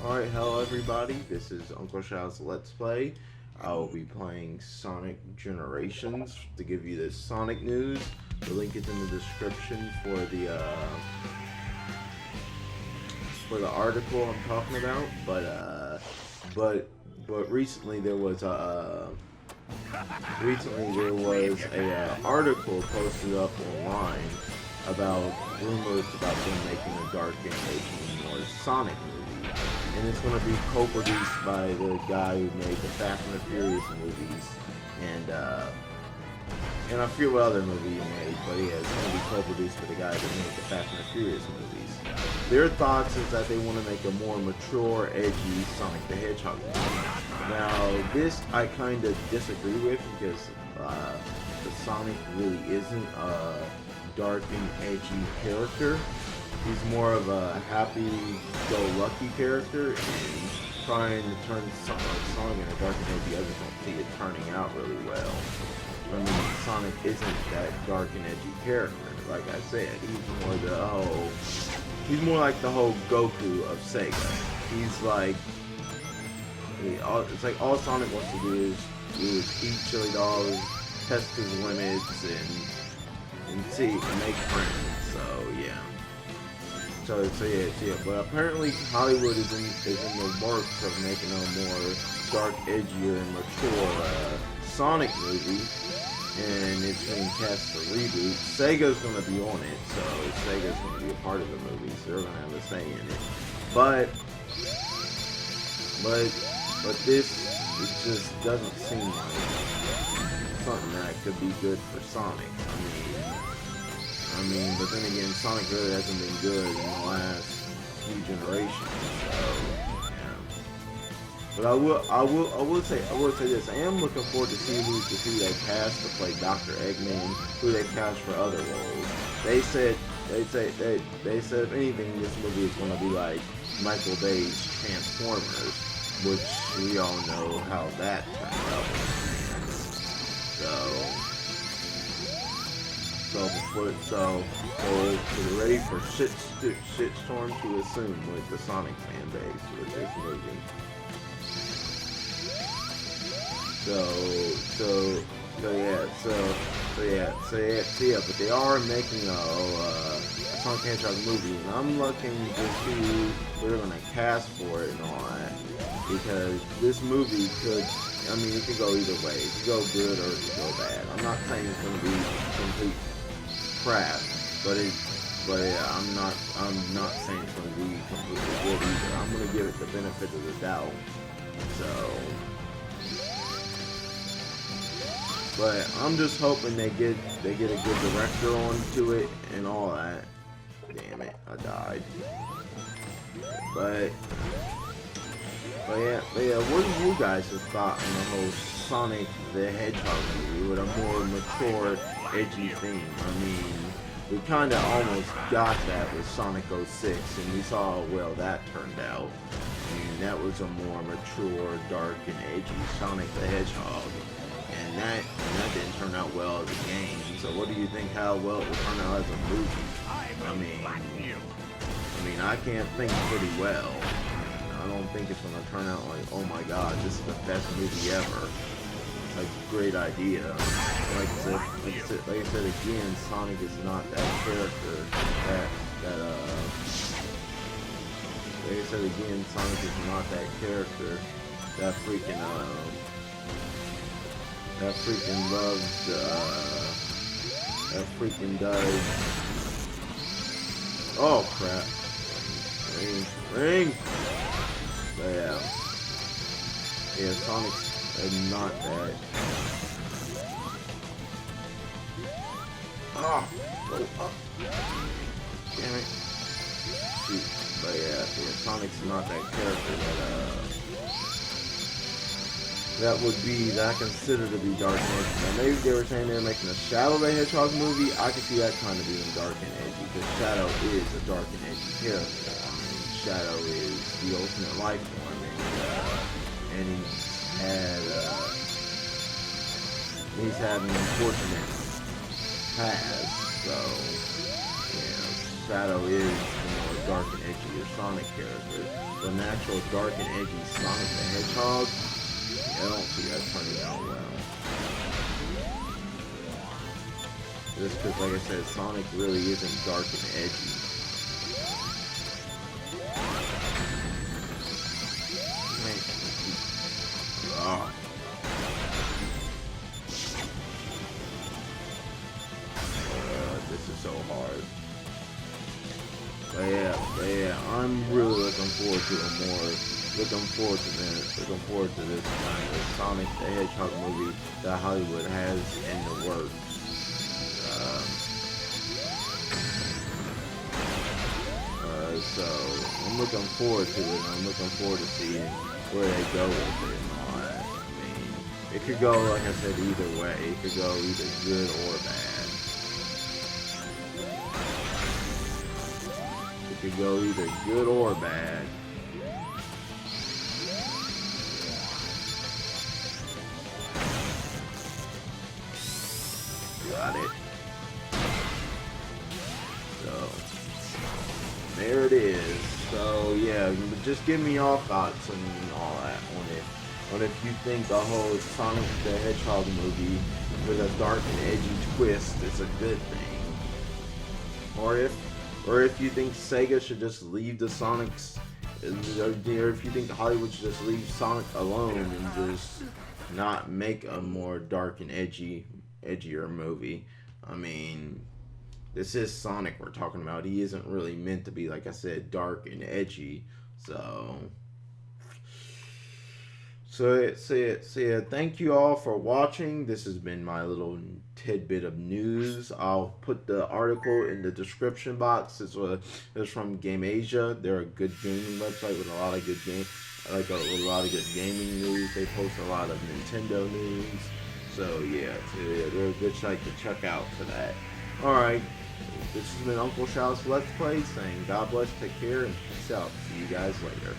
Alright, hello everybody, this is Uncle Shaw's Let's Play. I will be playing Sonic Generations. To give you the Sonic news, the link is in the description for the article I'm talking about. But recently there was a article posted up online about rumors about them making a dark and edgy more Sonic movie. And it's going to be co-produced by the guy who made the Fast and the Furious movies and a few other movies he made, but yeah, it's going to be co-produced by the guy that made the Fast and the Furious movies. Their thoughts is that they want to make a more mature, edgy Sonic the Hedgehog movie. Now, this I kind of disagree with because the Sonic really isn't a dark and edgy character. He's more of a happy-go-lucky character, and trying to turn something like Sonic into dark and edgy, I just don't see it turning out really well. I mean, Sonic isn't that dark and edgy character. Like I said, he's more like the whole Goku of Sega. He's like, it's like all Sonic wants to do is eat chili dogs, test his limits, and make friends. So yeah. So yeah. But apparently Hollywood is in the works of making a more dark, edgier, and mature Sonic movie, and it's being cast for reboot. Sega's gonna be on it, so Sega's gonna be a part of the movie, so they're gonna have a say in it. But this, it just doesn't seem like something that could be good for Sonic. I mean, but then again, Sonic really hasn't been good in the last few generations. So, yeah. But I will say this: I am looking forward to see who they cast to play Dr. Eggman, who they cast for other roles. They said if anything, this movie is going to be like Michael Bay's Transformers, which we all know how that turned out. So we're ready for shitstorm to assume with the Sonic fan base with this movie. But they are making a Sonic Hedgehog movie, and I'm looking to see who they're gonna cast for it and all that, because this movie could. I mean, it could go either way. It could go good or it could go bad. I'm not saying it's going to be complete crap, but yeah, I'm not saying it's going to be completely good either. I'm going to give it the benefit of the doubt. So, but I'm just hoping they get a good director onto it and all that. Damn it, I died. But yeah, what do you guys have thought on the whole Sonic the Hedgehog movie with a more mature, edgy theme? I mean, we kind of almost got that with Sonic 06, and we saw how well that turned out. I mean, that was a more mature, dark, and edgy Sonic the Hedgehog, and that didn't turn out well as a game. So what do you think how well it will turn out as a movie? I mean, I can't think pretty well. I don't think it's gonna turn out like, oh my god, this is the best movie ever. Like, great idea. Like I said again, Sonic is not that character like I said again, Sonic is not that character that freaking loves that freaking does. Oh crap. Ring! But yeah, Sonic's not that. Damn it. Shoot. But yeah, Sonic's not that character that I consider to be dark and edgy. Now maybe they were saying they're making a Shadow the Hedgehog movie. I could see that kind of being dark and edgy, because Shadow is a dark and edgy character. Shadow is the ultimate life form, and he's had an unfortunate past, so yeah, Shadow is the more dark and edgy or Sonic characters. But an actual dark and edgy Sonic the Hedgehog, I don't see that turning out well. Just because, like I said, Sonic really isn't dark and edgy. Oh. This is so hard. But yeah, I'm really looking forward to looking forward to this kind of Sonic the Hedgehog movie that Hollywood has in the works. So I'm looking forward to it, and I'm looking forward to seeing where they go with it and all that. I mean, it could go, like I said, either way. It could go either good or bad. It could go either good or bad. Got it. So there it is. So yeah, just give me your thoughts and all that on it. On if you think the whole Sonic the Hedgehog movie with a dark and edgy twist is a good thing, or if you think Sega should just leave the Sonics, or if you think Hollywood should just leave Sonic alone and just not make a more dark and edgier movie. I mean, this is Sonic we're talking about. He isn't really meant to be, like I said, dark and edgy. So yeah, thank you all for watching. This has been my little tidbit of news. I'll put the article in the description box. It's from Game Asia. They're a good gaming website with a lot of good a lot of good gaming news. They post a lot of Nintendo news. So yeah, they're a good site to check out for that. Alright, this has been Uncle Shouts Let's Play saying God bless, take care, and peace out. See you guys later.